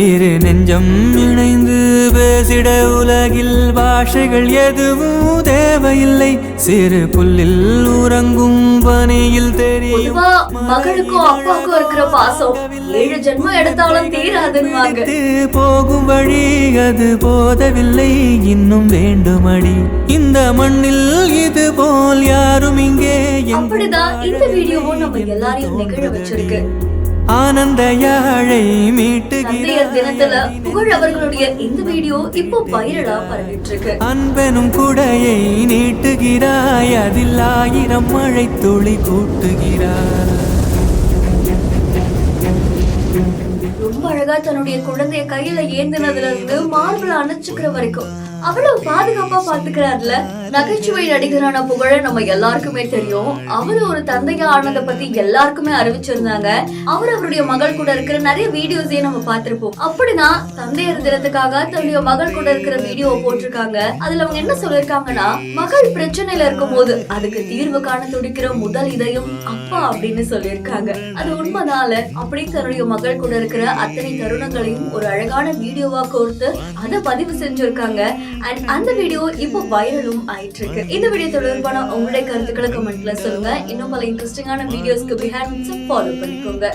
இரு நெஞ்சம் இணைந்து பேசிட உலகில் பாஷைகள் எதுவும் தேவையில்லை. சிறு புல்லில் உறங்கும் பனியில் தெரியும். மகளுக்கும் அப்பாவுக்கும் இருக்கிற பாசம் 7 ஜென்மம் எடுத்தாலும் தீராதுன்னு போகும் வழி அது போதவில்லை, இன்னும் வேண்டுமடி. இந்த மண்ணில் இது போல் யாரும் இங்கே. அப்படிதான் இந்த வீடியோவும் நம்ம எல்லாரையும் நிகழ வச்சிருக்கு. ஆனந்த யாழை மீட்டுகிறார் தினத்துல புகழ் அவர்களுடைய இந்த வீடியோ இப்போ வைரலா பரவிட்டு இருக்கு. அன்பெனும் குடையை நீட்டுகிறாய், அதில் 1000 மழை துளி கூட்டுகிறார். ரொம்ப அழகா தன்னுடைய குழந்தைய கையில ஏந்தினதுல இருந்து மார்பிள அணைச்சுக்கிற வரைக்கும் அவ்வளவு பாதுகாப்பா பாத்துக்கிறாருல. நகைச்சுவை நடிகரான புகழ நம்ம எல்லாருக்குமே தெரியும். அவரு ஒரு தந்தையா ஆனதை பத்தி எல்லாருக்குமே அறிவிச்சிருந்தாங்க. அவருடைய மகள் கூட இருக்கிற நிறைய வீடியோஸையும் நம்ம பார்த்திருப்போம். அப்படிதான் தந்தையர் தினத்துக்காக தன்னுடைய மகள் கூட இருக்கிற வீடியோ போட்டிருக்காங்க. அதுல அவங்க என்ன சொல்லிருக்காங்கன்னா, மகள் பிரச்சனையில இருக்கும் போது அதுக்கு தீர்வு காண துடிக்கிற முதல் இதயம் அப்பா அப்படின்னு சொல்லியிருக்காங்க. அது உண்மைதால அப்படி தன்னுடைய மகள் கூட இருக்கிற அத்தனை தருணங்களையும் ஒரு அழகான வீடியோவா கோர்த்து அதை பதிவு செஞ்சிருக்காங்க. அந்த வீடியோ இப்போ வைரலும் ஆயிட்டு இருக்கு. இந்த வீடியோ தொடர்பான உங்களுடைய கருத்துக்களை கமெண்ட்ல சொல்லுங்க. இன்னும் பல இன்ட்ரெஸ்டிங்கான வீடியோஸ்க்கு பிஹைண்ட் ஃபாலோ பண்ணிக்கோங்க.